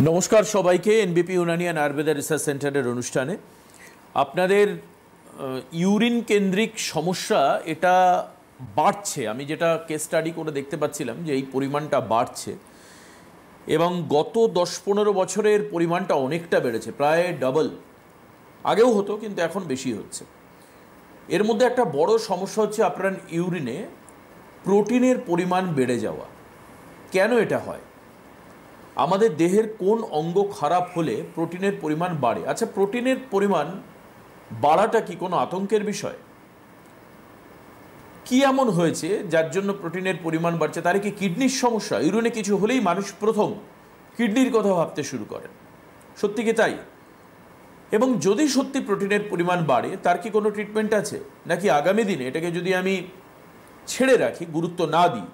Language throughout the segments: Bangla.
নমস্কার সবাইকে। এনবিপি ইউনানি অ্যান্ড আয়ুর্বেদা রিসার্চ সেন্টারের অনুষ্ঠানে আপনাদের ইউরিন কেন্দ্রিক সমস্যা এটা বাড়ছে। আমি যেটা কেস স্টাডি করে দেখতে পাচ্ছিলাম যে এই পরিমাণটা বাড়ছে এবং গত 10-15 বছরের পরিমাণটা অনেকটা বেড়েছে, প্রায় ডাবল। আগেও হতো কিন্তু এখন বেশি হচ্ছে। এর মধ্যে একটা বড় সমস্যা হচ্ছে আপনার ইউরিনে প্রোটিনের পরিমাণ বেড়ে যাওয়া। কেন এটা হয়? আমাদের দেহের কোন অঙ্গ খারাপ হলে প্রোটিনের পরিমাণ বাড়ে? আচ্ছা, প্রোটিনের পরিমাণ বাড়াটা কি কোনো আতঙ্কের বিষয়? কি এমন হয়েছে যার জন্য প্রোটিনের পরিমাণ বাড়ছে? তার কি কিডনির সমস্যা? ইউরিনে কিছু হলেই মানুষ প্রথম কিডনির কথা ভাবতে শুরু করেন। সত্যি কি তাই? এবং যদি সত্যি প্রোটিনের পরিমাণ বাড়ে তার কি কোনো ট্রিটমেন্ট আছে? নাকি আগামী দিনে এটাকে যদি আমি ছেড়ে রাখি, গুরুত্ব না দিই,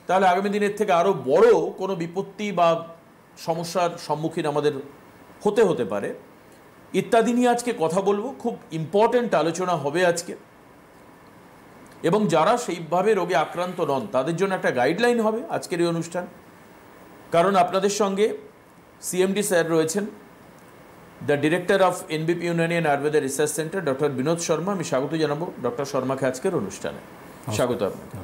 তাহলে আগামী দিনের থেকে আরও বড় কোনো বিপত্তি বা সমস্যার সম্মুখীন আমাদের হতে পারে ইত্যাদি নিয়ে আজকে কথা বলবো। খুব ইম্পর্ট্যান্ট আলোচনা হবে আজকে, এবং যারা সেইভাবে রোগে আক্রান্ত নন তাদের জন্য একটা গাইডলাইন হবে আজকের এই অনুষ্ঠান। কারণ আপনাদের সঙ্গে সিএমডি স্যার রয়েছেন, the director of NBP Unani and Ayurveda research centre, doctor Vinod Sharma. আমি স্বাগত জানাবো ডক্টর শর্মাকে আজকের অনুষ্ঠানে। স্বাগত আপনাকে।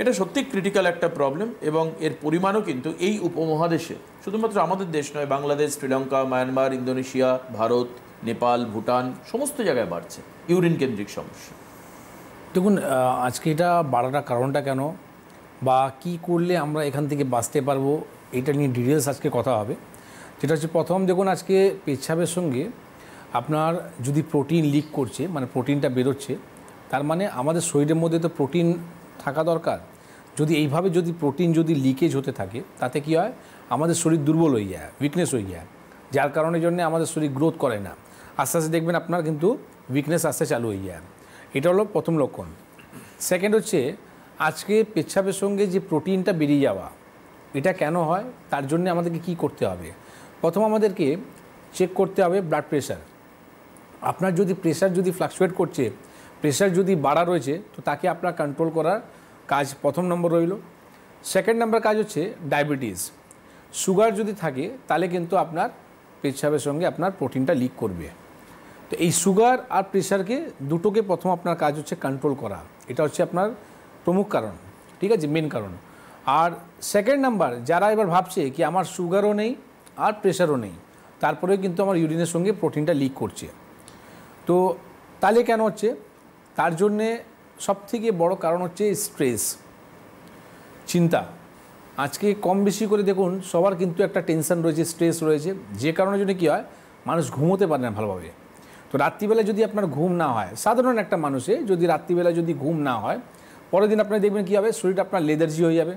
এটা সত্যি ক্রিটিক্যাল একটা প্রবলেম এবং এর পরিমাণও কিন্তু এই উপমহাদেশে, শুধুমাত্র আমাদের দেশ নয়, বাংলাদেশ, শ্রীলঙ্কা, মায়ানমার, ইন্দোনেশিয়া, ভারত, নেপাল, ভুটান, সমস্ত জায়গায় বাড়ছে ইউরিন কেন্দ্রিক সমস্যা। দেখুন, আজকে এটা বাড়াটার কারণটা কেন বা কি করলে আমরা এখান থেকে বাঁচতে পারবো, এটা নিয়ে ডিটেলস আজকে কথা হবে। যেটা হচ্ছে, প্রথম দেখুন, আজকে পেচ্ছাপের সঙ্গে আপনার যদি প্রোটিন লিক করছে, মানে প্রোটিনটা বেরোচ্ছে, তার মানে আমাদের শরীরের মধ্যে তো প্রোটিন থাকা দরকার। যদি এইভাবে যদি প্রোটিন যদি লিকেজ হতে থাকে, তাতে কি হয়, আমাদের শরীর দুর্বল হয়ে যায়, উইকনেস হয়ে যায়, যার কারণের জন্য আমাদের শরীর গ্রোথ করে না। আস্তে আস্তে দেখবেন আপনার কিন্তু উইকনেস আসতে চালু হয়ে যায়। এটা হলো প্রথম লক্ষণ। সেকেন্ড হচ্ছে, আজকে পেচ্ছাপের সঙ্গে যে প্রোটিনটা বেরিয়ে যাওয়া, এটা কেন হয়, তার জন্য আমাদেরকে কি করতে হবে? প্রথম আমাদেরকে চেক করতে হবে ব্লাড প্রেশার। আপনার যদি প্রেশার যদি ফ্লাকচুয়েট করছে, প্রেশার যদি বাড়া রয়েছে, তো তাকে আপনার কন্ট্রোল করার কাজ প্রথম নম্বর রইল। সেকেন্ড নম্বর কাজ হচ্ছে ডায়াবেটিস, সুগার যদি থাকে তাহলে কিন্তু আপনার পেচ্ছাপের সঙ্গে আপনার প্রোটিনটা লিক করবে। তো এই সুগার আর প্রেশারকে দুটোকে প্রথম আপনার কাজ হচ্ছে কন্ট্রোল করা। এটা হচ্ছে আপনার প্রমুখ কারণ, ঠিক আছে, মেন কারণ। আর সেকেন্ড নাম্বার, যারা এবার ভাবছে কি আমার সুগারও নেই আর প্রেশারও নেই, তারপরেও কিন্তু আমার ইউরিনের সঙ্গে প্রোটিনটা লিক করছে, তো তাহলে কেন হচ্ছে? তার জন্যে সবথেকে বড় কারণ হচ্ছে স্ট্রেস, চিন্তা। আজকে কম বেশি করে দেখুন সবার কিন্তু একটা টেনশন রয়েছে, স্ট্রেস রয়েছে, যে কারণের জন্য কী হয়, মানুষ ঘুমোতে পারে না ভালোভাবে। তো রাত্রিবেলা যদি আপনার ঘুম না হয়, সাধারণ একটা মানুষে যদি রাত্রিবেলা যদি ঘুম না হয়, পরের দিন আপনার দেখবেন কী হবে, শরীরটা আপনার লেদার্জি হয়ে যাবে,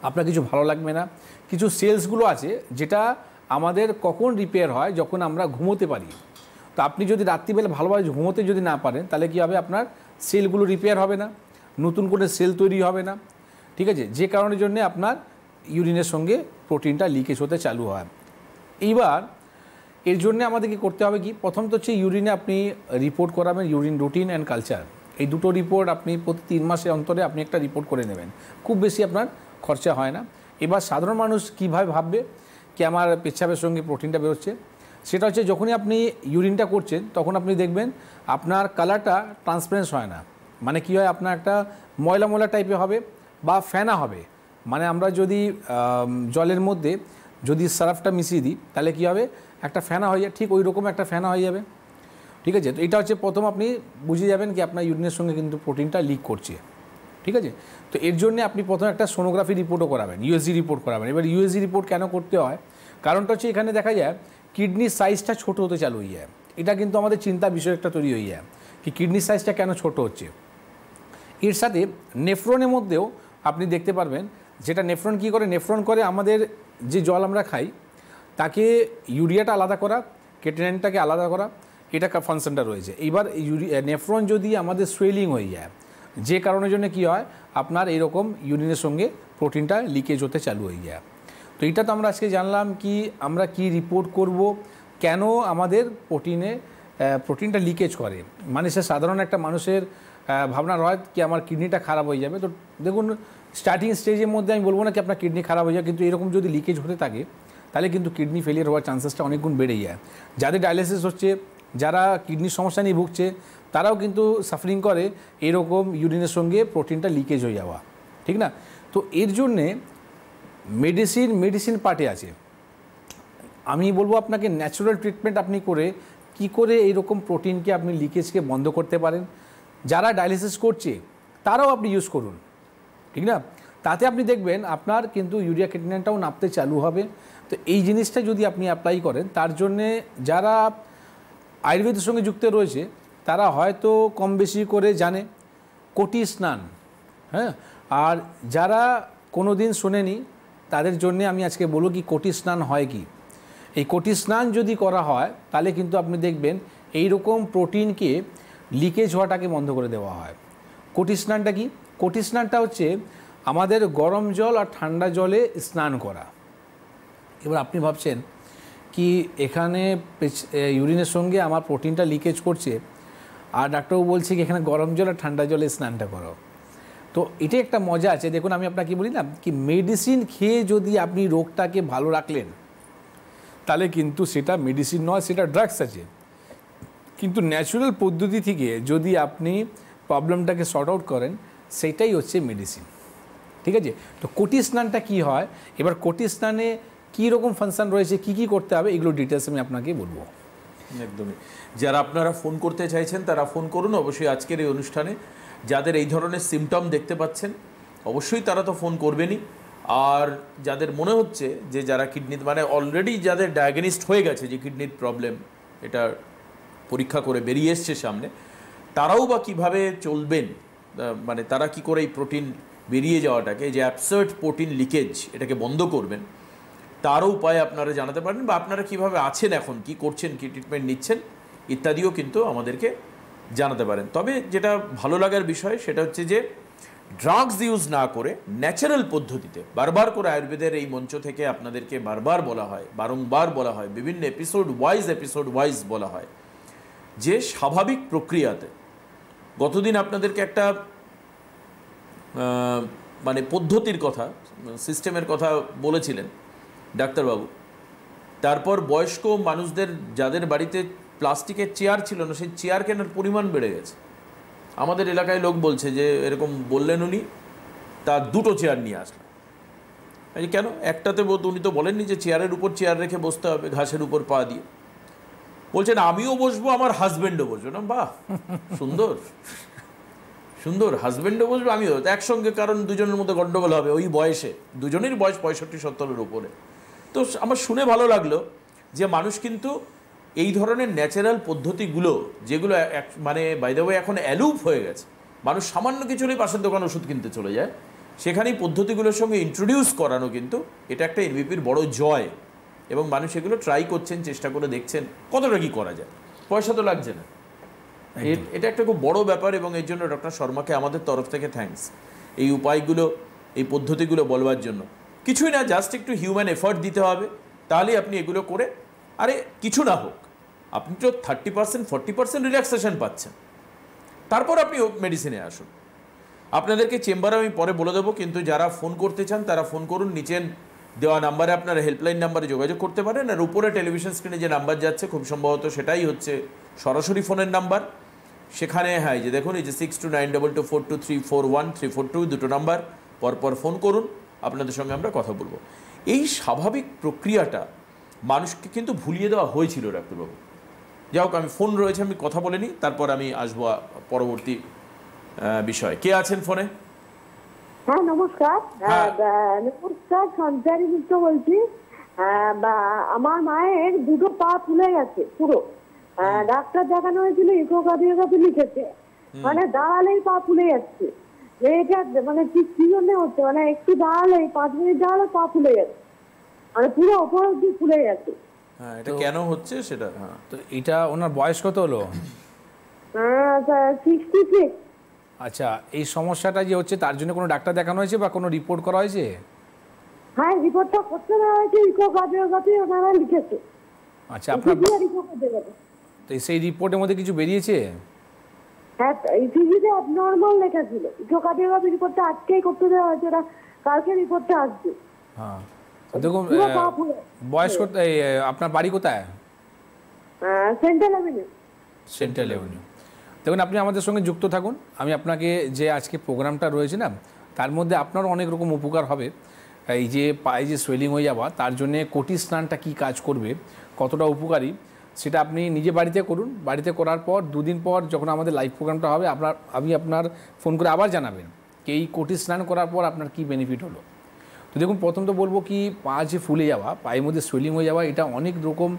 আপনার কিছু ভালো লাগবে না। কিছু সেলসগুলো আছে যেটা আমাদের কখন রিপেয়ার হয়, যখন আমরা ঘুমোতে পারি। তো আপনি যদি রাত্রিবেলা ভালোভাবে ঘুমোতে যদি না পারেন, তাহলে কী হবে, আপনার সেলগুলো রিপেয়ার হবে না, নতুন করে সেল তৈরি হবে না, ঠিক আছে, যে কারণের জন্য আপনার ইউরিনের সঙ্গে প্রোটিনটা লিকেজ হতে চালু হয়। এইবার এর জন্য আমাদেরকে করতে হবে কি, প্রথম তো হচ্ছে ইউরিনে আপনি রিপোর্ট করাবেন, ইউরিন রুটিন অ্যান্ড কালচার। এই দুটো রিপোর্ট আপনি প্রতি 3 মাসে অন্তরে আপনি একটা রিপোর্ট করে নেবেন, খুব বেশি আপনার খরচা হয় না। এবার সাধারণ মানুষ কীভাবে ভাববে কি আমার পেচ্ছাপের সঙ্গে প্রোটিনটা বেরোচ্ছে, সেটা হচ্ছে যখনই আপনি ইউরিনটা করছেন তখন আপনি দেখবেন আপনার কালারটা ট্রান্সপারেন্স হয় না। মানে কী হয়, আপনার একটা ময়লা ময়লা টাইপের হবে বা ফেনা হবে। মানে আমরা যদি জলের মধ্যে যদি সার্ফটা মিশিয়ে দিই, তাহলে কী হবে, একটা ফেনা হয়ে যায়, ঠিক ওই রকম একটা ফেনা হয়ে যাবে, ঠিক আছে। তো এটা হচ্ছে প্রথম আপনি বুঝে যাবেন কি আপনার ইউরিনের সঙ্গে কিন্তু প্রোটিনটা লিক করছে, ঠিক আছে। তো এর জন্য আপনি প্রথমে একটা সোনোগ্রাফি রিপোর্টও করাবেন, ইউএসজি রিপোর্ট করাবেন। এবার ইউএসজি রিপোর্ট কেন করতে হয়, কারণটা হচ্ছে এখানে দেখা যায় কিডনির সাইজটা ছোট হতে চালু হয়ে যায়। এটা কিন্তু আমাদের চিন্তার বিষয় একটা তৈরি হয়ে যায় কি কিডনির সাইজটা কেন ছোট হচ্ছে। এর সাথে নেফ্রনের মধ্যেও আপনি দেখতে পারবেন, যেটা নেফ্রন কী করে, নেফ্রন করে আমাদের যে জল আমরা খাই তাকে ইউরিয়াটা আলাদা করা, ক্রিয়েটিনিনটাকে আলাদা করা, এটা ফাংশনটা রয়েছে। এইবার নেফ্রন যদি আমাদের সোয়েলিং হয়ে যায়, যে কারণের জন্য কি হয়, আপনার এরকম ইউরিনের সঙ্গে প্রোটিনটা লিকেজ হতে চালু হয়ে যায়। তো এটা তো আমরা আজকে জানলাম কি আমরা কি রিপোর্ট করব, কেন আমাদের প্রোটিনটা লিকেজ করে। মানে সে সাধারণ একটা মানুষের ভাবনা রয় কি আমার কিডনিটা খারাপ হয়ে যাবে। তো দেখুন, স্টার্টিং স্টেজের মধ্যে আমি বলবো না কি আপনার কিডনি খারাপ হয়ে যায়, কিন্তু এরকম যদি লিকেজ হতে থাকে তাহলে কিন্তু কিডনি ফেলিয়ার হওয়ার চান্সেসটা অনেক গুণ বেড়ে যায়। যাদের ডায়ালিসিস হচ্ছে, যারা কিডনির সমস্যা নিয়ে ভুগছে, তারাও কিন্তু সাফারিং করে এরকম ইউরিনের সঙ্গে প্রোটিনটা লিকেজ হয়ে যাওয়া, ঠিক না? তো এর জন্যে মেডিসিন পার্টে আছে। আমি বলবো আপনাকে ন্যাচারাল ট্রিটমেন্ট আপনি করে কি করে এইরকম প্রোটিনকে আপনি লিকেজকে বন্ধ করতে পারেন। যারা ডায়ালিসিস করছে তারাও আপনি ইউজ করুন, ঠিক না? তাতে আপনি দেখবেন আপনার কিন্তু ইউরিয়া ক্রিয়েটিনিনটাও নামতে চালু হবে। তো এই জিনিসটা যদি আপনি অ্যাপ্লাই করেন, তার জন্যে যারা আয়ুর্বেদের সঙ্গে যুক্ত রয়েছে তারা হয়তো কম বেশি করে জানে কোটি স্নান, হ্যাঁ। আর যারা কোনো দিন শোনেনি তাদের জন্যে আমি আজকে বলবো কি কোটি স্নান হয় কি। এই কোটি স্নান যদি করা হয় তাহলে কিন্তু আপনি দেখবেন এই রকম প্রোটিনকে লিকেজ হওয়াটাকে বন্ধ করে দেওয়া হয়। কোটি স্নানটা কি? কোটি স্নানটা হচ্ছে আমাদের গরম জল আর ঠান্ডা জলে স্নান করা। এবার আপনি ভাবছেন কি এখানে ইউরিনের সঙ্গে আমার প্রোটিনটা লিকেজ করছে, আর ডাক্তারবাবু বলছে কি এখানে গরম জল আর ঠান্ডা জলে স্নানটা করো। তো এটা একটা মজা আছে। দেখুন আমি আপনাকে বলি না কি মেডিসিন খেয়ে যদি আপনি রোগটাকে ভালো রাখলেন তাহলে কিন্তু সেটা মেডিসিন নয়, সেটা ড্রাগস আছে। কিন্তু ন্যাচারাল পদ্ধতি থেকে যদি আপনি প্রবলেমটাকে সর্ট আউট করেন সেটাই হচ্ছে মেডিসিন, ঠিক আছে? তো কোটি স্নানটা কী হয়, এবার কোটি স্নানে কী রকম ফাংশন রয়েছে, কি কি করতে হবে, এগুলো ডিটেলস আমি আপনাকে বলবো। একদমই। যারা আপনারা ফোন করতে চাইছেন তারা ফোন করুন অবশ্যই আজকের এই অনুষ্ঠানে। যাদের এই ধরনের সিমটম দেখতে পাচ্ছেন অবশ্যই তারা তো ফোন করবেনই। আর যাদের মনে হচ্ছে যে যারা কিডনি মানে অলরেডি যাদের ডায়াগনিস্ট হয়ে গেছে যে কিডনির প্রবলেম, এটা পরীক্ষা করে বেরিয়ে এসছে সামনে, তারাও বা কীভাবে চলবেন, মানে তারা কি করে এই প্রোটিন বেরিয়ে যাওয়াটাকে, যে অ্যাবসার্ড প্রোটিন লিকেজ, এটাকে বন্ধ করবেন, তারও উপায় আপনারা জানাতে পারেন। বা আপনারা কিভাবে আছেন, এখন কি করছেন, কি ট্রিটমেন্ট নিচ্ছেন ইত্যাদিও কিন্তু আমাদেরকে জানাতে পারেন। তবে যেটা ভালো লাগার বিষয় সেটা হচ্ছে যে ড্রাগস ইউজ না করে ন্যাচারাল পদ্ধতিতে, বারবার করে আয়ুর্বেদের এই মঞ্চ থেকে আপনাদেরকে বারবার বলা হয়, বারংবার বলা হয়, বিভিন্ন এপিসোড ওয়াইজ বলা হয় যে স্বাভাবিক প্রক্রিয়াতে। গতদিন আপনাদেরকে একটা মানে পদ্ধতির কথা, সিস্টেমের কথা বলেছিলেন ডাক্তারবাবু। তারপর বয়স্ক মানুষদের যাদের বাড়িতে প্লাস্টিকের চেয়ার ছিল না, সেই চেয়ার কেনার পরিমাণ বেড়ে গেছে। আমাদের এলাকায় লোক বলছে যে এরকম বললেন উনি, তার 2টো চেয়ার নিয়ে আসলেন। কেন? একটাতে উনি তো বলেননি যে চেয়ারের উপর চেয়ার রেখে বসতে হবে, ঘাসের উপর পা দিয়ে। বলছেন আমিও বসবো, আমার হাজব্যান্ডও বসবো। না, বাহ, সুন্দর সুন্দর, হাজব্যান্ডও বসবো, আমিও একসঙ্গে, কারণ দুজনের মধ্যে গণ্ডগোল হবে ওই বয়সে। দুজনেরই বয়স 65-70-এর উপরে। তো আমার শুনে ভালো লাগলো যে মানুষ কিন্তু এই ধরনের ন্যাচারাল পদ্ধতিগুলো, যেগুলো মানে বাই দ্য ওয়ে এখন অ্যালুপ হয়ে গেছে, মানুষ সামান্য কিছু হলেই পাশের দোকান ওষুধ কিনতে চলে যায়, সেখানেই পদ্ধতিগুলোর সঙ্গে ইন্ট্রোডিউস করানো কিন্তু এটা একটা এনভিপির বড় জয়। এবং মানুষ এগুলো ট্রাই করছেন, চেষ্টা করে দেখছেন কতটা কী করা যায়, পয়সা তো লাগছে না। এটা একটা খুব বড় ব্যাপার। এবং এর জন্য ডক্টর শর্মাকে আমাদের তরফ থেকে থ্যাঙ্কস, এই উপায়গুলো, এই পদ্ধতিগুলো বলবার জন্য। কিছুই না, জাস্ট একটু হিউম্যান এফর্ট দিতে হবে, তাহলেই আপনি এগুলো করে, আরে কিছু না হোক, আপনি তো 30%-40% রিল্যাক্সেশন পাচ্ছেন, তারপর আপনি মেডিসিনে আসুন। আপনাদেরকে চেম্বারে আমি পরে বলে দেবো, কিন্তু যারা ফোন করতে চান তারা ফোন করুন। নিচের দেওয়া নাম্বারে, আপনারা হেল্পলাইন নাম্বারে যোগাযোগ করতে পারেন। আর উপরে টেলিভিশন স্ক্রিনে যে নাম্বার যাচ্ছে খুব সম্ভবত সেটাই হচ্ছে সরাসরি ফোনের নাম্বার। সেখানে হ্যাঁ, যে দেখুন এই যে 6292242341 দুটো নাম্বার, পরপর ফোন করুন, আপনাদের সঙ্গে আমরা কথা বলবো। এই স্বাভাবিক প্রক্রিয়াটা মানুষকে কিন্তু ভুলিয়ে দেওয়া হয়েছিল ডাক্তারবাবু। যাই হোক, আমি ফোন রয়েছে, আমি কথা বলে নিই, তারপর আমি আসবো পরবর্তী বিষয়। কে আছেন ফোনে? হ্যাঁ, নমস্কার। নমস্কার, সঞ্চারী মিত্র বলছি। আমার মায়ের 2টো পা ফুলে গেছে পুরো। ডাক্তার দেখানো হয়েছিল, ইকোকার্ডিওগ্রাফি লিখেছে, মানে দাঁড়ালেই পা ফুলে যাচ্ছে। এটা মানে কি জন্য হচ্ছে, মানে একটু দাঁড়ালেই 5 মিনিট দাঁড়ালে পা ফুলে যাচ্ছে, মানে পুরো ওপর অব্দি ফুলে গেছে। হ্যাঁ, এটা কেন হচ্ছে সেটা? হ্যাঁ, তো এটা ওনার বয়স কত হলো? 66। আচ্ছা, এই সমস্যাটা যে হচ্ছে তার জন্য কোনো ডাক্তার দেখানো হয়েছে বা কোনো রিপোর্ট করা হয়েছে? হ্যাঁ, রিপোর্টটা করতে দেওয়া হয়েছে, ইকোকার্ডিওগ্রাফি ওনারা লিখেছে। আচ্ছা, আপনার তো সেই রিপোর্টের মধ্যে কিছু বেরিয়েছে? হ্যাঁ, ইসিজিতে অ্যাবনর্মাল লেখা ছিল। ইকোকার্ডিওগ্রাফি রিপোর্টটা আজকেই করতে দেওয়া হয়েছে, ওরা কালকে রিপোর্টটা আসবে। হ্যাঁ, দেখুন পুরো পা ফুলে বয়স আপনার বাড়ি কোথায়? Central avenue. Central avenue. দেখুন আপনি আমাদের সঙ্গে যুক্ত থাকুন, আমি আপনাকে যে আজকে প্রোগ্রামটা রয়েছে না তার মধ্যে আপনারও অনেক রকম উপকার হবে। এই যে পায়ে যে সোয়েলিং হয়ে যাওয়া তার জন্যে কোটি স্নানটা কী কাজ করবে, কতটা উপকারী সেটা আপনি নিজে বাড়িতে করুন। বাড়িতে করার পর 2 দিন পর যখন আমাদের লাইভ প্রোগ্রামটা হবে আপনি আপনার ফোন করে আবার জানাবেন কি এই কোটি স্নান করার পর আপনার কী বেনিফিট হলো। তো দেখুন প্রথম তো বলবো কি পা যে ফুলে যাওয়া, পায়ের মধ্যে সোয়েলিং হয়ে যাওয়া, এটা অনেক রকম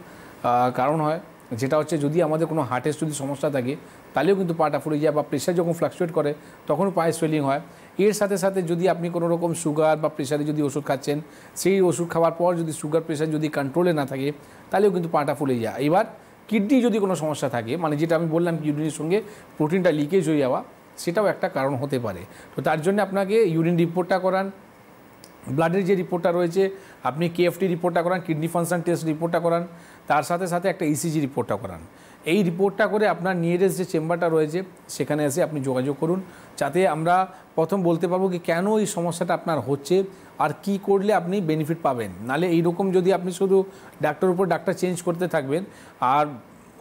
কারণ হয়। যেটা হচ্ছে যদি আমাদের কোনো হার্টের যদি সমস্যা থাকে তাহলেও কিন্তু পাটা ফুলে যায়, বা প্রেশার যখন ফ্লাকচুয়েট করে তখনও পায়ে সোয়েলিং হয়। এর সাথে সাথে যদি আপনি কোনো রকম সুগার বা প্রেশারে যদি ওষুধ খাচ্ছেন, সেই ওষুধ খাওয়ার পর যদি সুগার প্রেশার যদি কন্ট্রোলে না থাকে তাহলেও কিন্তু পাটা ফুলে যায়। এবার কিডনি যদি কোনো সমস্যা থাকে, মানে যেটা আমি বললাম কিডনির সঙ্গে প্রোটিনটা লিকেজ হয়ে যাওয়া, সেটাও একটা কারণ হতে পারে। তো তার জন্য আপনাকে ইউরিন রিপোর্টটা করান, ব্লাডের যে রিপোর্টটা রয়েছে আপনি কেএফটি রিপোর্টটা করান, কিডনি ফাংশন টেস্ট রিপোর্টটা করান, তার সাথে সাথে একটা ইসিজি রিপোর্টটা করান। এই রিপোর্টটা করে আপনার নিয়ারেস্ট যে চেম্বারটা রয়েছে সেখানে এসে আপনি যোগাযোগ করুন, যাতে আমরা প্রথম বলতে পারবো কি কেন এই সমস্যাটা আপনার হচ্ছে আর কি করলে আপনি বেনিফিট পাবেন। নালে এইরকম যদি আপনি শুধু ডাক্তারের উপর ডাক্তার চেঞ্জ করতে থাকবেন আর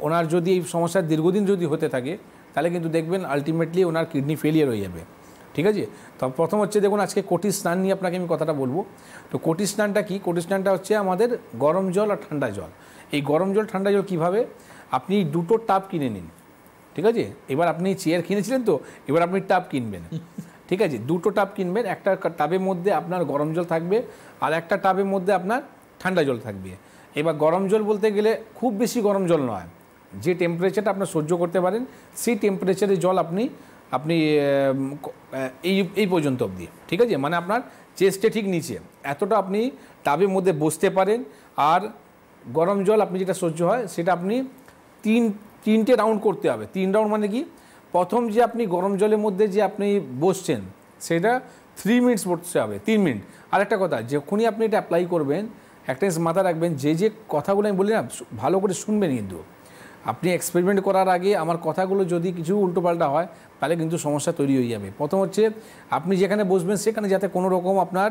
ওনার যদি এই সমস্যা দীর্ঘদিন যদি হতে থাকে তাহলে কিন্তু দেখবেন আলটিমেটলি ওনার কিডনি ফেলিয়ার হয়ে যাবে। ঠিক আছে, তো প্রথম হচ্ছে দেখুন আজকে কোটি স্নান নিয়ে আপনাকে আমি কথাটা বলবো। তো কোটি স্নানটা কি? কোটি স্নানটা হচ্ছে আমাদের গরম জল আর ঠান্ডা জল। এই গরম জল ঠান্ডা জল কীভাবে, আপনি 2টো টাব কিনে নিন। ঠিক আছে, এবার আপনি চেয়ার কিনেছিলেন তো, এবার আপনি টাব কিনবেন। ঠিক আছে, 2টো টাব কিনবেন, একটা টাবের মধ্যে আপনার গরম জল থাকবে আর একটা টাবের মধ্যে আপনার ঠান্ডা জল থাকবে। এবার গরম জল বলতে গেলে খুব বেশি গরম জল নয়, যে টেম্পারেচারটা আপনার সহ্য করতে পারেন সেই টেম্পারেচারের জল আপনি এই পর্যন্ত অবধি। ঠিক আছে, মানে আপনার চেস্টে ঠিক নিচে এতটা আপনি টাবের মধ্যে বসতে পারেন। আর গরম জল আপনি যেটা সহ্য হয় সেটা আপনি 3টে রাউন্ড করতে হবে। 3 রাউন্ড মানে কি, প্রথম যে আপনি গরম জলের মধ্যে যে আপনি বসছেন সেটা 3 মিনিটস বসতে হবে, 3 মিনিট। আর একটা কথা, যখনই আপনি এটা অ্যাপ্লাই করবেন একটা জিনিস মাথা রাখবেন, যে কথাগুলো আমি বলি না ভালো করে শুনবেন। কিন্তু আপনি এক্সপেরিমেন্ট করার আগে আমার কথাগুলো যদি কিছু উল্টোপাল্টা হয় তাহলে কিন্তু সমস্যা তৈরি হয়ে যাবে। প্রথম হচ্ছে আপনি যেখানে বসবেন সেখানে যাতে কোনো রকম আপনার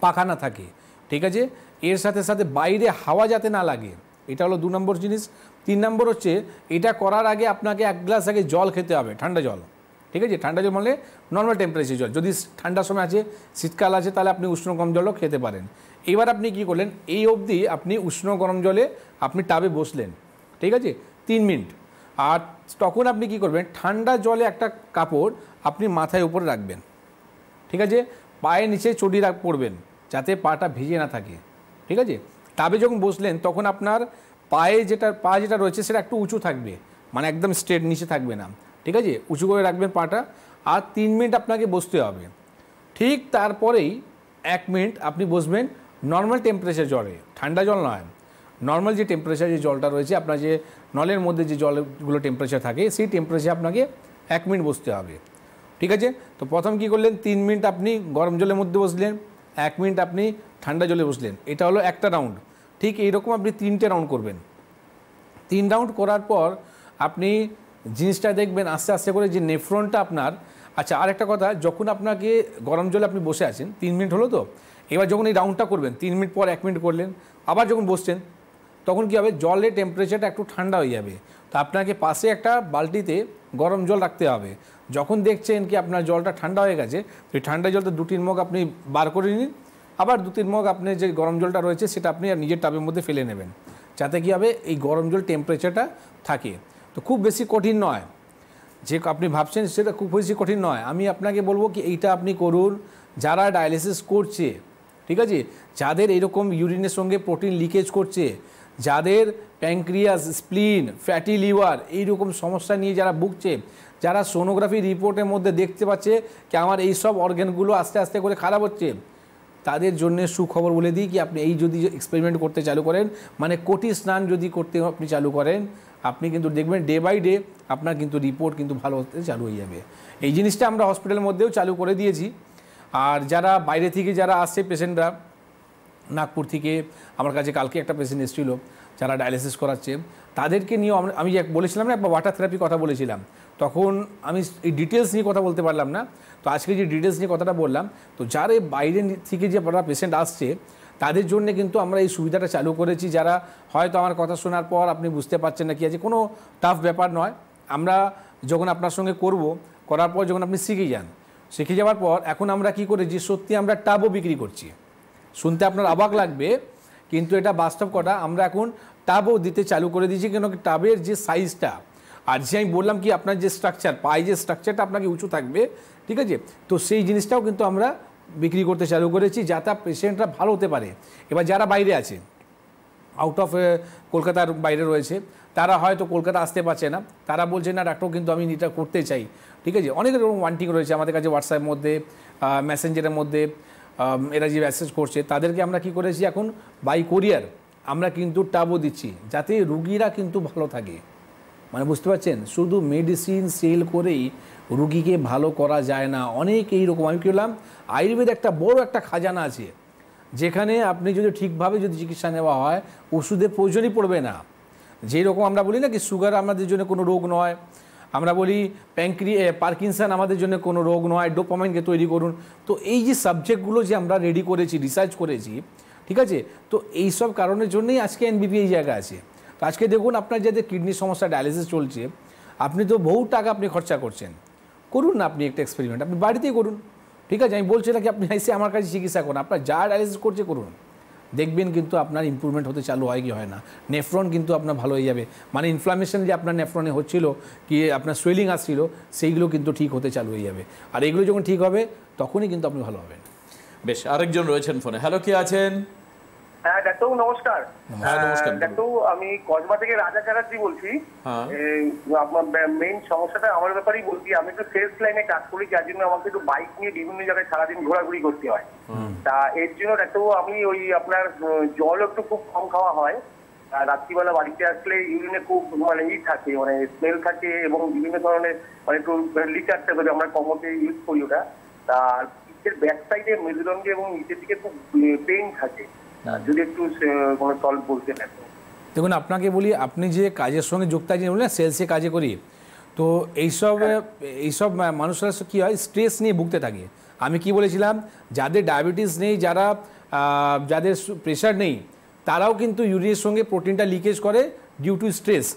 পাখা না থাকে। ঠিক আছে, এর সাথে সাথে বাইরে হাওয়া যাতে না লাগে, এটা হলো 2 নম্বর জিনিস। 3 নম্বর হচ্ছে এটা করার আগে আপনাকে 1 গ্লাস আগে জল খেতে হবে, ঠান্ডা জল। ঠিক আছে, ঠান্ডা জল মানে নর্মাল টেম্পারেচার জল। যদি ঠান্ডার সময় আছে, শীতকাল আছে, তাহলে আপনি উষ্ণ গরম জলও খেতে পারেন। এবার আপনি কি করলেন, এই অবধি আপনি উষ্ণ গরম জলে আপনি টাবে বসলেন। ঠিক আছে, 3 মিনিট। আর তখন আপনি কি করবেন, ঠান্ডা জলে একটা কাপড় আপনি মাথায় উপরে রাখবেন। ঠিক আছে, পায়ের নিচে চটি পড়বেন যাতে পাটা ভিজে না থাকে। ঠিক আছে, টাবে যখন বসলেন তখন আপনার পা যেটা রয়েছে সেটা একটু উঁচু থাকবে, মানে একদম স্ট্রেট নিচে থাকবে না। ঠিক আছে, উঁচু করে রাখবেন পাটা। আর 3 মিনিট আপনাকে বসতে হবে। ঠিক তারপরেই 1 মিনিট আপনি বসবেন নর্মাল টেম্পারেচার জলে, ঠান্ডা জল নয়, নর্মাল যে টেম্পারেচার যে জলটা রয়েছে আপনার যে নলের মধ্যে যে জলগুলো টেম্পারেচার থাকে সেই টেম্পারেচার আপনাকে 1 মিনিট বসতে হবে। ঠিক আছে, তো প্রথম কি করলেন, 3 মিনিট আপনি গরম জলের মধ্যে বসলেন, 1 মিনিট আপনি ঠান্ডা জলে বসলেন। এটা হলো একটা রাউন্ড। ঠিক এইরকম আপনি 3টে রাউন্ড করবেন। 3 রাউন্ড করার পর আপনি জিনিসটা দেখবেন আস্তে আস্তে করে যে নেফ্রনটা আপনার। আচ্ছা, আরেকটা কথা, যখন আপনাকে গরম জলে আপনি বসে আছেন 3 মিনিট হলো তো, এবার যখন এই রাউন্ডটা করবেন 3 মিনিট পর 1 মিনিট করলেন, আবার যখন বসছেন তখন কী হবে, জলের টেম্পারেচারটা একটু ঠান্ডা হয়ে যাবে। তো আপনাকে পাশে একটা বালতিতে গরম জল রাখতে হবে। যখন দেখছেন কি আপনার জলটা ঠান্ডা হয়ে গেছে, তো এই ঠান্ডা জলটা 2-3 মগ আপনি বার করে নিন, আবার 2-3 মগ আপনি যে গরম জলটা রয়েছে সেটা আপনি আর নিজের টাবের মধ্যে ফেলে নেবেন, যাতে কী হবে এই গরম জল টেম্পারেচারটা থাকে। তো খুব বেশি কঠিন নয়, যে আপনি ভাবছেন সেটা খুব বেশি কঠিন নয়। আমি আপনাকে বলবো কি এইটা আপনি করুন যারা ডায়ালিসিস করছে। ঠিক আছে, যাদের এরকম ইউরিনের সঙ্গে প্রোটিন লিকেজ করছে, যাদের প্যানক্রিয়াস, স্প্লিন, ফ্যাটি লিভার এইরকম সমস্যা নিয়ে যারা ভুগছে, যারা সোনোগ্রাফি রিপোর্টের মধ্যে দেখতে পাচ্ছে কি আমার এই সব অর্গানগুলো আস্তে আস্তে করে খারাপ হচ্ছে, তাদের জন্য সুখবর বলে দিই কি আপনি এই যদি এক্সপেরিমেন্ট করতে চালু করেন, মানে কোটি স্নান যদি করতে আপনি চালু করেন, আপনি কিন্তু দেখবেন ডে বাই ডে আপনার কিন্তু রিপোর্ট কিন্তু ভালো হতে চালু হয়ে যাবে। এই জিনিসটা আমরা হসপিটালের মধ্যেও চালু করে দিয়েছি। আর যারা বাইরে থেকে যারা আসছে পেশেন্টরা, নাগপুর থেকে আমার কাছে কালকে একটা পেশেন্ট এসেছিল যারা ডায়ালিসিস করাচ্ছে, তাদেরকে নিয়েও আমি বলেছিলাম না একবার ওয়াটার থেরাপি কথা বলেছিলাম, তখন আমি এই ডিটেলস নিয়ে কথা বলতে পারলাম না। তো আজকে যে ডিটেলস নিয়ে কথাটা বললাম, তো যারা বাইরে থেকে যে পেশেন্ট আসছে তাদের জন্য কিন্তু আমরা এই সুবিধাটা চালু করেছি। যারা হয়তো আমার কথা শোনার পর আপনি বুঝতে পারছেন না কি আছে, কোনো টাফ ব্যাপার নয়। আমরা যখন আপনার সঙ্গে করার পর যখন আপনি শিখে যাওয়ার পর এখন আমরা কি করেছি, সত্যি আমরা টাবও বিক্রি করছি। শুনতে আপনার অবাক লাগবে, কিন্তু এটা বাস্তব কথা। আমরা এখন টাবও দিতে চালু করে দিয়েছি, কেন টাবের যে সাইজটা আর যে আমি বললাম কি আপনার যে স্ট্রাকচার, পায়ে যে স্ট্রাকচারটা আপনাকে উঁচু থাকবে, ঠিক আছে, তো সেই জিনিসটাও কিন্তু আমরা বিক্রি করতে চালু করেছি, যাতে পেশেন্টরা ভালো হতে পারে। এবার যারা বাইরে আছে, আউট অফ কলকাতার বাইরে রয়েছে, তারা হয়তো কলকাতা আসতে পারছে না, তারা বলছে না ডাক্তার কিন্তু আমি এটা করতে চাই, ঠিক আছে। অনেক রকম ওয়ান্টিং রয়েছে আমাদের কাছে, হোয়াটসঅ্যাপের মধ্যে, মেসেঞ্জারের মধ্যে এরা যে মেসেজ করছে, তাদেরকে আমরা কি করেছি এখন বাই কোরিয়ার আমরা কিন্তু টাবও দিচ্ছি, যাতে রুগীরা কিন্তু ভালো থাকে। মানে বুঝতে পারছেন, শুধু মেডিসিন সেল করেই রুগীকে ভালো করা যায় না। অনেক এইরকম, আমি কি বললাম, আয়ুর্বেদ একটা বড় একটা খাজানা আছে, যেখানে আপনি যদি ঠিকভাবে যদি চিকিৎসা নেওয়া হয়, ওষুধের প্রয়োজনই পড়বে না। যেই রকম আমরা বলি না কি সুগার আমাদের জন্য কোনো রোগ নয়, আমরা বলি পার্কিনসন আমাদের জন্য কোনো রোগ নয়, ডোপামাইনকে তৈরি করুন। তো এই যে সাবজেক্টগুলো যে আমরা রেডি করেছি, রিসার্চ করেছি, ঠিক আছে, তো এই সব কারণের জন্যই আজকে এনবিপি এই জায়গা আছে। তো আজকে দেখুন আপনার যাদের কিডনির সমস্যা, ডায়ালিসিস চলছে, আপনি তো বহু টাকা আপনি খরচা করছেন, করুন না আপনি একটা এক্সপেরিমেন্ট, আপনি বাড়িতেই করুন, ঠিক আছে। আমি বলছি না কি আপনি এসে আমার কাছে চিকিৎসা করুন, আপনার যা ডায়ালিসিস করছে করুন, দেখবেন কিন্তু আপনার ইমপ্রুভমেন্ট হতে চালু হয় কি হয় না। নেফ্রন কিন্তু আপনার ভালো হয়ে যাবে, মানে ইনফ্লামেশন যে আপনার নেফ্রনে হচ্ছিল, কি আপনার সোয়েলিং আসছিল, সেইগুলো কিন্তু ঠিক হতে চালু হয়ে যাবে। আর এগুলো যখন ঠিক হবে তখনই কিন্তু আপনি ভালো হবেন। বেশ, আরেকজন রয়েছেন ফোনে। হ্যালো, কে আছেন? হ্যাঁ ডাক্তারবাবু নমস্কার। নমস্কার ডাক্তারবাবু, আমি কসবা থেকে রাজা চ্যাটার্জি বলছি। আপনার মেইন সমস্যাটা আমার ব্যাপারেই বলছি। আমি একটু সেলস লাইনে কাজ করি, যার জন্য আমাকে একটু বাইক নিয়ে বিভিন্ন জায়গায় সারাদিন ঘোরাঘুরি করতে হয়। তা এর জন্য ডাক্তারবাবু আমি ওই আপনার জল একটু খুব কম খাওয়া হয়। রাত্রিবেলা বাড়িতে আসলে ইউরিনে খুব মানে থাকে, মানে স্মেল থাকে, এবং বিভিন্ন ধরনের মানে একটু লিটার টাইপের আমরা কমতে ইউজ করি ওটা। তার ব্যাক সাইডে মেরুদণ্ডে এবং নিচের দিকে খুব পেইন থাকে, যদি একটু কোনো সলভ বলতে না। দেখুন আপনাকে বলি, আপনি যে কাজের সঙ্গে যুক্ত আছেন, বললেন সেলসে কাজে করি, তো এইসব মানুষরা কী হয়, স্ট্রেস নিয়ে ভুগতে থাকে। আমি কি বলেছিলাম, যাদের ডায়াবেটিস নেই, যাদের প্রেশার নেই, তারাও কিন্তু ইউরিনের সঙ্গে প্রোটিনটা লিকেজ করে ডিউ টু স্ট্রেস,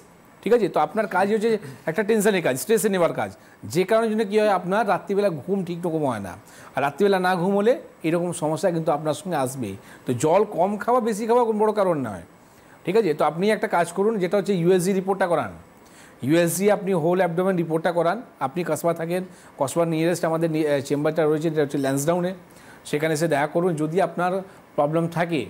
ঠিক আছে। তো আপনার কাজ হচ্ছে একটা টেনশনের কাজ, স্ট্রেসে নেওয়ার কাজ, যে কারণের জন্য কী হয়, আপনার রাত্রিবেলা ঘুম ঠিক রকম হয় না, আর রাত্রিবেলা না ঘুম হলে এরকম সমস্যা কিন্তু আপনার সঙ্গে আসবেই। তো জল কম খাওয়া, বেশি খাওয়া কোনো বড়ো কারণ নয়, ঠিক আছে। তো আপনি একটা কাজ করুন, যেটা হচ্ছে ইউএসজি রিপোর্টটা করান। ইউএসজি আপনি হোল অ্যাবডোমেন রিপোর্টটা করান। আপনি কসবা থাকেন, কসবার নিয়ারেস্ট আমাদের চেম্বারটা রয়েছে, যেটা হচ্ছে ল্যান্সডাউনে, সেখানে এসে দেখা করুন। যদি আপনার প্রবলেম থাকে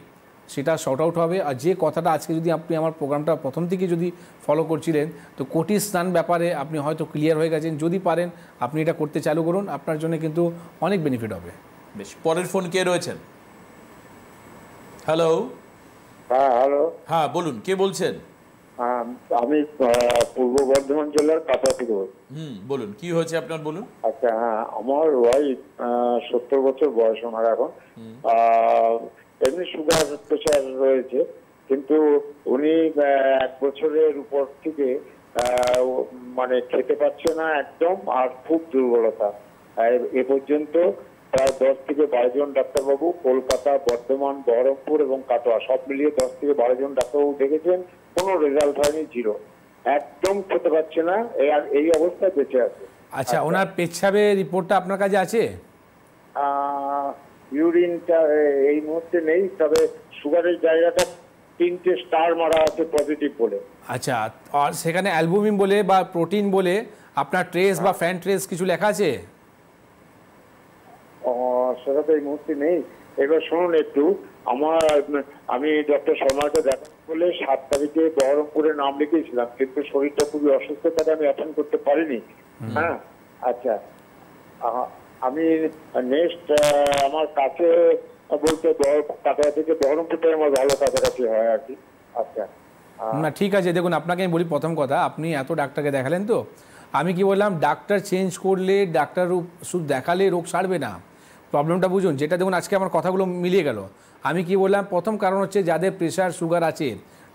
সেটা শর্ট আউট হবে। আর যে কথাটা আজকে যদি আপনি আমার প্রোগ্রামটা প্রথম থেকে যদি ফলো করছিলেন, তো কোটি স্নান ব্যাপারে আপনি হয়তো ক্লিয়ার হয়ে গেছেন। যদি পারেন আপনি এটা করতে চালু করুন, আপনার জন্য কিন্তু অনেক বেনিফিট হবে। বেশ, পরের ফোন কে রয়েছেন? হ্যালো। হ্যাঁ হ্যালো। হ্যাঁ বলুন, কে বলছেন? আমি পূর্ব বর্ধমান জেলার কাটা থেকে বলছি। বলুন, কি হয়েছে আপনার, বলুন। আচ্ছা, হ্যাঁ, আমার ওয়াইফ 70 বছর বয়স ওনার এখন। এমনি সুগার প্রেশার রয়েছে, কিন্তু উনি 1 বছরের উপর থেকে মানে খেতে পারছে না একদম, আর খুব দুর্বলতা। এ পর্যন্ত প্রায় 10 থেকে 12 জন ডাক্তারবাবু কলকাতা, বর্ধমান, বহরমপুর এবং কাটোয়া সব মিলিয়ে 10 থেকে 12 জন ডাক্তারবাবু দেখেছেন, কোনো রেজাল্ট হয়নি, জিরো, একদম খেতে পারছে না, এই অবস্থায় বেঁচে আছে। আচ্ছা, ওনার পেচ্ছাবের রিপোর্টটা আপনার কাছে আছে? ইউরিনটা এই মুহূর্তে নেই, তবে সুগারের জায়গাটা 3টে স্টার মারা আছে পজিটিভ বলে। আচ্ছা, আর সেখানে অ্যালবুমিন বলে বা প্রোটিন বলে আপনার ট্রেস বা ফ্যান ট্রেস কিছু লেখা আছে? সেটা তো এই মুহূর্তে নেই। এবার শুনুন একটু, আমি ডক্টর শর্মাকে দেখা বলে 7 তারিখে বহরমপুরে নাম লিখিয়েছিলাম, কিন্তু শরীরটা খুবই অসুস্থ, তাই আমি অ্যাটেন্ড করতে পারিনি। হ্যাঁ, আচ্ছা, আমি নেক্সট আমার কাছে বলতে কাটোয়া থেকে বহরমপুরটাই আমার ভালো কাছাকাছি হয় আর কি। আচ্ছা, না ঠিক আছে, দেখুন আপনাকে আমি বলি, প্রথম কথা, আপনি এত ডাক্তারকে দেখালেন, তো আমি কি বললাম, ডাক্তার চেঞ্জ করলে, ডাক্তার শুধু দেখালে রোগ সারবে না। প্রবলেমটা বুঝুন, যেটা দেখুন আজকে আমার কথাগুলো মিলিয়ে গেল। আমি কি বললাম, প্রথম কারণ হচ্ছে যাদের প্রেশার সুগার আছে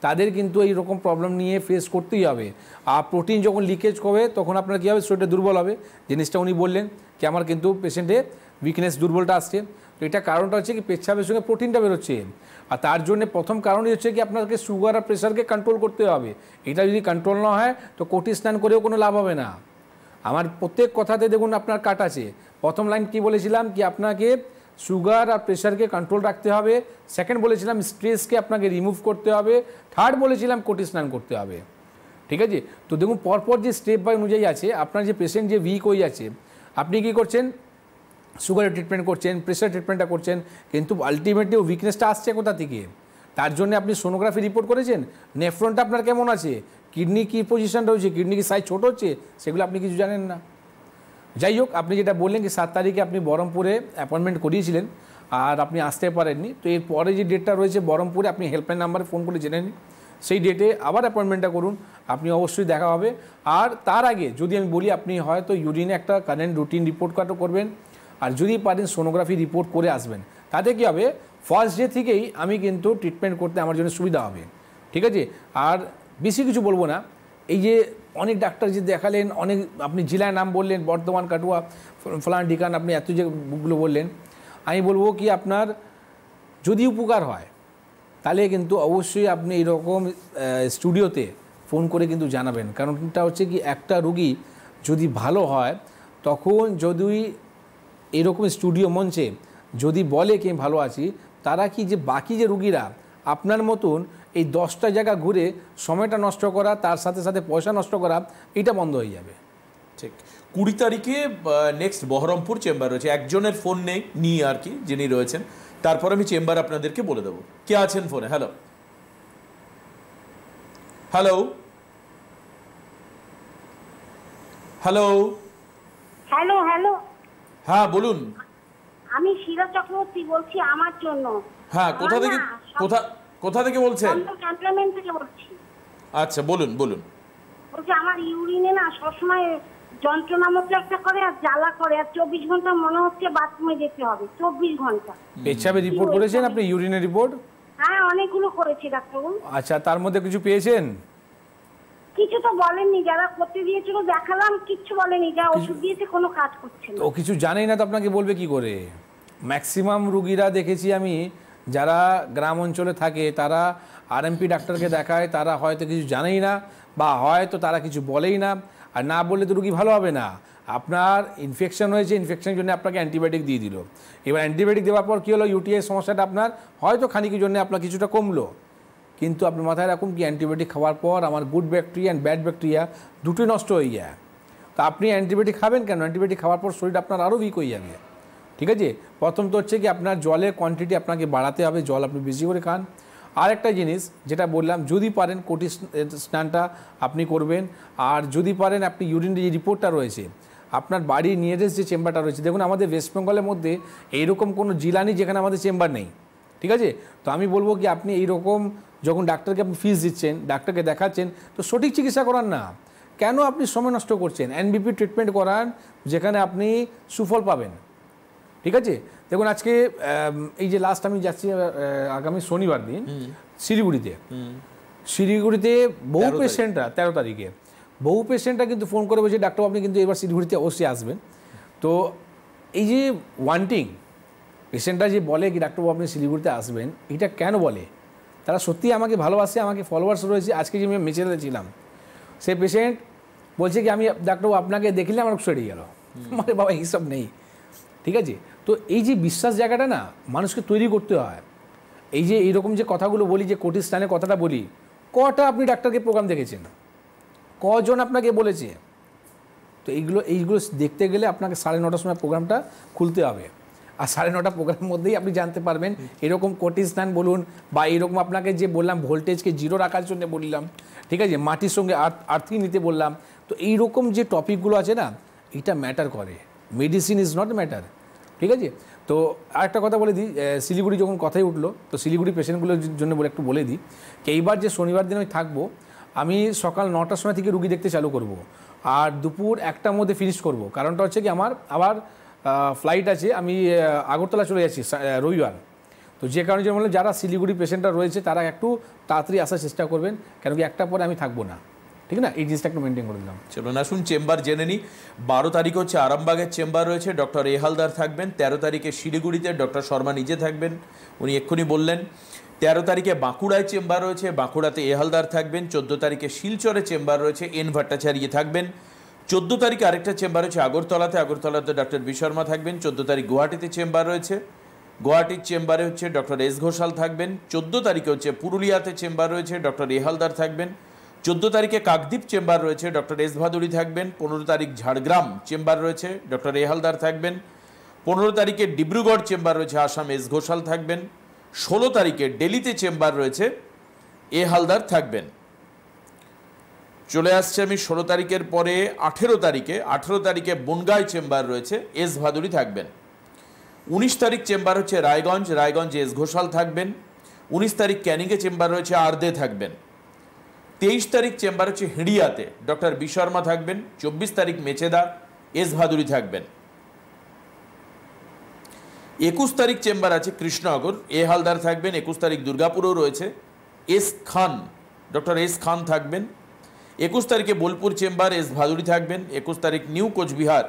তাদের কিন্তু এইরকম প্রবলেম নিয়ে ফেস করতেই হবে। আর প্রোটিন যখন লিকেজ করবে তখন আপনার কী হবে, শরীরটা দুর্বল হবে। জিনিসটা উনি বললেন কি আমার কিন্তু পেশেন্টে উইকনেস, দুর্বলটা আসছে। তো এটা কারণটা হচ্ছে কি পেচ্ছাবের সঙ্গে প্রোটিনটা বেরোচ্ছে, আর তার জন্য প্রথম কারণই হচ্ছে কি আপনাকে সুগার আর প্রেশারকে কন্ট্রোল করতে হবে। এটা যদি কন্ট্রোল না হয় তো কোটি স্নান করেও কোনো লাভ হবে না। আমার প্রত্যেক কথাতে দেখুন আপনার কাট আছে। প্রথম লাইন কি বলেছিলাম কি আপনাকে সুগার আর প্রেশারকে কন্ট্রোল রাখতে হবে, সেকেন্ড বলেছিলাম স্ট্রেসকে আপনাকে রিমুভ করতে হবে, থার্ড বলেছিলাম কোটি স্নান করতে হবে। ঠিক আছে, তো দেখুন পরপর যে স্টেপ বাই অনুযায়ী আছে, আপনার যে পেশেন্ট যে উইক হয়ে যাচ্ছে, আপনি কী করছেন, সুগারের ট্রিটমেন্ট করছেন, প্রেশার ট্রিটমেন্টটা করছেন, কিন্তু আলটিমেটলি উইকনেসটা আসছে কোথা থেকে? তার জন্য আপনি সোনোগ্রাফি রিপোর্ট করেছেন, নেফ্রনটা আপনার কেমন আছে, কিডনি কী পজিশনটা হচ্ছে, কিডনি কি সাইজ ছোটো হচ্ছে, সেগুলো আপনি কিছু জানেন না। যাই হোক, আপনি যেটা বললেন কি 7 তারিখে আপনি বহরমপুরে অ্যাপয়েন্টমেন্ট করিয়েছিলেন আর আপনি আসতে পারেননি, তো এরপরে যে ডেটটা রয়েছে বহরমপুরে আপনি হেল্পলাইন নাম্বারে ফোন করে জেনে নিন, সেই ডেটে আবার অ্যাপয়েন্টমেন্টটা করুন, আপনি অবশ্যই দেখা হবে। আর তার আগে যদি আমি বলি আপনি হয়তো ইউরিনে একটা কারেন্ট রুটিন রিপোর্ট কার্ডও করবেন, আর যদি পারেন সোনোগ্রাফি রিপোর্ট করে আসবেন। তাতে কী হবে, ফার্স্ট ডে থেকেই আমি কিন্তু ট্রিটমেন্ট করতে আমার জন্য সুবিধা হবে। ঠিক আছে, আর বেশি কিছু বলবো না। এই যে অনেক ডাক্তার যে দেখালেন, অনেক আপনি জেলায় নাম বললেন, বর্ধমান, কাটুয়া, ফলান ঢিকান, আপনি এত যে বুকগুলো বললেন, আমি বলবো কি আপনার যদি উপকার হয় তাহলে কিন্তু অবশ্যই আপনি এইরকম স্টুডিওতে ফোন করে কিন্তু জানাবেন। কারণটা হচ্ছে কি একটা রুগী যদি ভালো হয় তখন যদি এরকম স্টুডিও মঞ্চে যদি বলে কি ভালো আছি, তারা কি যে বাকি যে রুগীরা আপনার মতন এই 10টা জায়গা ঘুরে সময়টা নষ্ট করা, তার সাথে সাথে পয়সা নষ্ট করা, এটা বন্ধ হয়ে যাবে। ঠিক 20 তারিখে নেক্সট বহরমপুর চেম্বার রয়েছে, একজনের ফোন নেই আর কি যিনি রয়েছেন, তারপর আমি চেম্বার আপনাদেরকে বলে দেবো। কে আছেন ফোনে? Hello hello hello hello hello হ্যাঁ বলুন। আমি শিরা চক্রবর্তী বলছি আমার জন্য। হ্যাঁ, কোথা থেকে বলছেন? ক্যান্টনমেন্ট থেকে বলছি। আচ্ছা বলুন বলুন। বলছি আমার ইউরিনে না সবসময় যন্ত্রণা মতো একটা করে আর জ্বালা করে, আর 24 ঘন্টা মনে হচ্ছে বাথরুমে যেতে হবে, 24 ঘন্টা। পেচ্ছাবে রিপোর্ট করেছেন আপনি, ইউরিনের রিপোর্ট? হ্যাঁ অনেকগুলো করেছি ডাক্তারবাবু। আচ্ছা, তার মধ্যে কিছু পেয়েছেন? কিছু তো বলেননি, যারা করতে দিয়েছিল দেখালাম, কিচ্ছু বলেনি, যা ওষুধ দিয়েছে কোনো কাজ করছে না। ও কিছু জানেই না তো আপনাকে বলবে কি করে? ম্যাক্সিমাম রুগীরা দেখেছি আমি যারা গ্রাম অঞ্চলে থাকে তারা আরএমপি ডাক্তারকে দেখায়, তারা হয়তো কিছু জানেই না বা হয়তো তারা কিছু বলেই না, আর না বললে তো রুগী ভালো হবে না। আপনার ইনফেকশন হয়েছে, ইনফেকশনের জন্য আপনাকে অ্যান্টিবায়োটিক দিয়ে দিল, এবার অ্যান্টিবায়োটিক দেওয়ার পর কী হলো, ইউটিআই সমস্যাটা আপনার হয়তো খানিকের জন্য আপনার কিছুটা কমলো, কিন্তু আপনি মাথায় রাখুন কি অ্যান্টিবায়োটিক খাওয়ার পর আমার good bacteria and bad bacteria দুটোই নষ্ট হয়ে যায়। তা আপনি অ্যান্টিবায়োটিক খাবেন কেন? অ্যান্টিবায়োটিক খাওয়ার পর শরীর আপনার আরও উইক হয়ে যাবে। ঠিক আছে, প্রথম তো হচ্ছে কি আপনার জলের কোয়ান্টিটি আপনাকে বাড়াতে হবে, জল আপনি বেশি করে খান। আর একটা জিনিস যেটা বললাম, যদি পারেন কোটি স্নানটা আপনি করবেন, আর যদি পারেন আপনি ইউরিনের যে রিপোর্টটা রয়েছে আপনার বাড়ির নিয়ারেস্ট যে চেম্বারটা রয়েছে, দেখুন আমাদের ওয়েস্ট বেঙ্গলের মধ্যে এইরকম কোনো জেলা নেই যেখানে আমাদের চেম্বার নেই। ঠিক আছে, তো আমি বলবো কি আপনি এইরকম যখন ডাক্তারকে আপনি ফিস দিচ্ছেন, ডাক্তারকে দেখাচ্ছেন, তো সঠিক চিকিৎসা করান না। কেন আপনি সময় নষ্ট করছেন? এনবিপি ট্রিটমেন্ট করান যেখানে আপনি সুফল পাবেন। ঠিক আছে, দেখুন আজকে এই যে লাস্ট আমি যাচ্ছি আগামী শনিবার দিন শিলিগুড়িতে বহু পেশেন্টরা 13 তারিখে বহু পেশেন্টরা কিন্তু ফোন করে বলছে ডাক্তার আপনি কিন্তু এবার শিলিগুড়িতে অবশ্যই আসবেন। তো এই যে ওয়ান্টিং পেশেন্টরা যে বলে কি ডাক্তারবাবু আপনি শিলিগুড়িতে আসবেন, এটা কেন বলে? তারা সত্যিই আমাকে ভালোবাসে, আমাকে ফলোয়ার্স রয়েছে। আজকে যে আমি মেচেলে ছিলাম সেই পেশেন্ট বলছে কি আমি ডাক্তারবাবু আপনাকে দেখলে আমার সেরে গেল, মানে বাবা এইসব নেই। ঠিক আছে, তো এই যে বিশ্বাস জায়গাটা না মানুষকে তৈরি করতে হয়। এই যে এইরকম যে কথাগুলো বলি, যে কোটি স্থানের কথাটা বলি, কটা আপনি ডাক্তারকে প্রোগ্রাম দেখেছেন, কজন আপনাকে বলেছে? তো এইগুলো দেখতে গেলে আপনাকে 9:30 সময় প্রোগ্রামটা খুলতে হবে, আর 9:30 প্রোগ্রামের মধ্যেই আপনি জানতে পারবেন এরকম কোটি স্নান বলুন, বা এরকম আপনাকে যে বললাম ভোল্টেজকে জিরো রাখার জন্য বললাম, ঠিক আছে, মাটির সঙ্গে আর্থিং নিতে বললাম, তো এইরকম যে টপিকগুলো আছে না, এটা ম্যাটার করে। Medicine is not matter. ঠিক আছে, তো আরেকটা কথা বলে দিই, শিলিগুড়ি যখন কথাই উঠলো, তো শিলিগুড়ি পেশেন্টগুলোর জন্য একটু বলে দিই কি এইবার যে শনিবার দিন আমি থাকবো, আমি সকাল 9টার সময় থেকে রুগী দেখতে চালু করব, আর দুপুর 1টার মধ্যে ফিনিশ করব। কারণটা হচ্ছে কি আমার আবার ফ্লাইট আছে, আমি আগরতলা চলে যাচ্ছি রবিবার। তো যে কারণে যে বললাম যারা শিলিগুড়ি পেশেন্টরা রয়েছে তারা একটু তাড়াতাড়ি আসার চেষ্টা করবেন, কেন কি 1টার পরে আমি থাকবো না। ঠিক না, এই জিনিসটা একটু মেনটেন করে দিলাম। চলুন আসুন চেম্বার জেনে নিই। 12 তারিখ হচ্ছে আরামবাগের চেম্বার রয়েছে, ডক্টর এ হালদার থাকবেন। 13 তারিখে শিলিগুড়িতে ডক্টর শর্মা নিজে থাকবেন, উনি এক্ষুনি বললেন। 13 তারিখে বাঁকুড়ায় চেম্বার রয়েছে, বাঁকুড়াতে এ হালদার থাকবেন। 14 তারিখে শিলচরে চেম্বার রয়েছে, এন ভট্টাচার্য থাকবেন। 14 তারিখে আরেকটা চেম্বার রয়েছে আগরতলাতে, আগরতলাতে ডক্টর বি শর্মা থাকবেন। 14 তারিখ গুয়াহাটিতে চেম্বার রয়েছে, গুয়াহাটির চেম্বারে হচ্ছে ডক্টর এস ঘোষাল থাকবেন। 14 তারিখে হচ্ছে পুরুলিয়াতে চেম্বার রয়েছে, ডক্টর এ হালদার থাকবেন। 14 তারিখে কাকদ্বীপ চেম্বার রয়েছে, ডক্টর এস ভাদুরী থাকবেন। 15 তারিখ ঝাড়গ্রাম চেম্বার রয়েছে, ডক্টর এ হালদার থাকবেন। 15 তারিখে ডিব্রুগড় চেম্বার রয়েছে, আসাম এস ঘোষাল থাকবেন। 16 তারিখে দিল্লিতে চেম্বার রয়েছে, এ হালদার থাকবেন। চলে আসছে আমি 16 তারিখের পরে 18 তারিখে বনগাঁয় চেম্বার রয়েছে, এস ভাদুরী থাকবেন। 19 তারিখ চেম্বার হচ্ছে রায়গঞ্জ এস ঘোষাল থাকবেন। 19 তারিখ ক্যানিংয়ে চেম্বার রয়েছে, আর্দে থাকবেন। 23 তারিখ চেম্বার হচ্ছে হিড়িয়াতে, ডক্টর বি শর্মা থাকবেন। 24 তারিখ মেচেদা, এস ভাদুরী থাকবেন। 21 তারিখ চেম্বার আছে কৃষ্ণনগর, এ হালদার থাকবেন। 21 তারিখ দুর্গাপুরেও রয়েছে, এস খান, ডক্টর এস খান থাকবেন। 21 তারিখে বোলপুর চেম্বার, এস ভাদুরী থাকবেন। 21 তারিখ নিউ কোচবিহার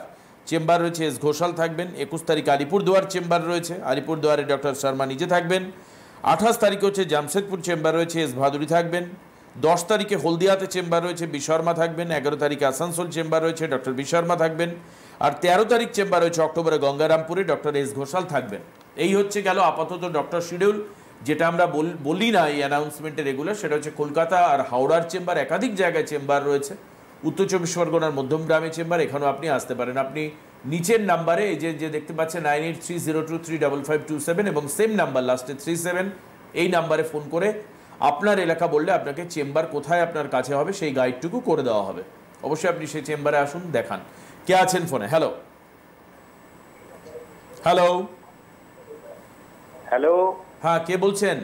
চেম্বার রয়েছে, এস ঘোষাল থাকবেন। 21 তারিখ আলিপুরদুয়ার চেম্বার রয়েছে, আলিপুরদুয়ারে ডক্টর শর্মা নিজে থাকবেন। 28 তারিখে হচ্ছে জামশেদপুর চেম্বার রয়েছে, এস ভাদুরী থাকবেন। 10 তারিখে হলদিয়াতে চেম্বার রয়েছে, বি শর্মা থাকবেন। 11 তারিখে আসানসোল চেম্বার রয়েছে, ডক্টর বি শর্মা থাকবেন। আর 13 তারিখ চেম্বার রয়েছে অক্টোবরে গঙ্গারামপুরে, ডক্টর এস ঘোষাল থাকবেন। এই হচ্ছে গেল আপাতত ডক্টর শিডিউল। যেটা আমরা বলি না এই অ্যানাউন্সমেন্টে রেগুলার, সেটা হচ্ছে কলকাতা আর হাওড়ার চেম্বার, একাধিক জায়গায় চেম্বার রয়েছে। উত্তর 24 পরগনার মধ্যমগ্রামে চেম্বার, এখানেও আপনি আসতে পারেন। আপনি নিচের নাম্বারে এই যে দেখতে পাচ্ছেন 9830235527 এবং সেম নাম্বার লাস্টে 37, এই নাম্বারে ফোন করে আপনার এলাকা বললে আপনাকে চেম্বার কোথায় আপনার কাছে হবে সেই গাইডটুকু করে দেওয়া হবে। অবশ্যই আপনি সেই চেম্বারে আসুন, দেখান। কে আছেন ফোনে? হ্যালো হ্যালো হ্যালো, হ্যাঁ, কে বলছেন?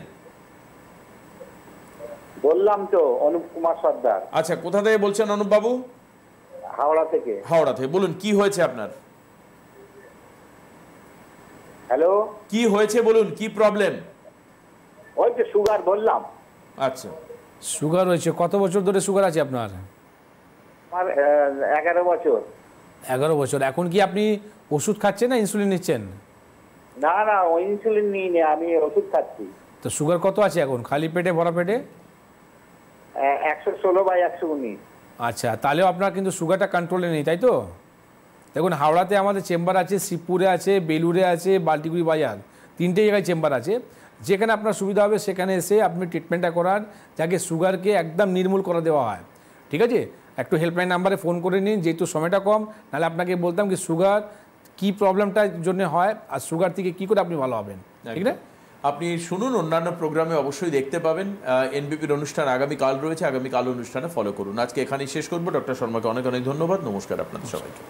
বললাম তো, অনুপ কুমার সর্দার। আচ্ছা, কোথা থেকে বলছেন অনুপ বাবু? হাওড়া থেকে। হাওড়া থেকে। বলুন কি হয়েছে আপনার? হ্যালো, কি হয়েছে বলুন, কি প্রবলেম? ওই যে সুগার বললাম। আচ্ছা, সুগার হয়েছে, কত বছর ধরে সুগার আছে আপনার? আমার 11 বছর। 11 বছর। এখন কি আপনি ওষুধ খাচ্ছেন না ইনসুলিন নিচ্ছেন? না না, ওই ইনসুলিন নিই না, আমি ওষুধ খাচ্ছি। তো সুগার কত আছে এখন, খালি পেটে ভরা পেটে? 116/119। আচ্ছা, তাহলেও আপনার কিন্তু সুগারটা কন্ট্রোলে নেই, তাই তো? দেখুন, হাওড়াতে আমাদের চেম্বার আছে, শিবপুরে আছে, বেলুড়ে আছে, বাল্টিগুড়ি বাজার, 3টে জায়গায় চেম্বার আছে। যেখানে আপনার সুবিধা হবে সেখানে এসে আপনি ট্রিটমেন্টটা করান, যাকে সুগারকে একদম নির্মূল করে দেওয়া হয়। ঠিক আছে, একটু হেল্পলাইন নাম্বারে ফোন করে নিন, যেহেতু সময়টা কম, নাহলে আপনাকে বলতাম কি সুগার কী প্রবলেমটার জন্য হয় আর সুগার থেকে কী করে আপনি ভালো হবেন। ঠিক না? আপনি শুনুন, অন্যান্য প্রোগ্রামে অবশ্যই দেখতে পাবেন। এনবিপির অনুষ্ঠান আগামীকাল রয়েছে, আগামীকাল অনুষ্ঠানে ফলো করুন। আজকে এখানেই শেষ করবো। ডক্টর শর্মাকে অনেক অনেক ধন্যবাদ। নমস্কার আপনাদের সবাইকে।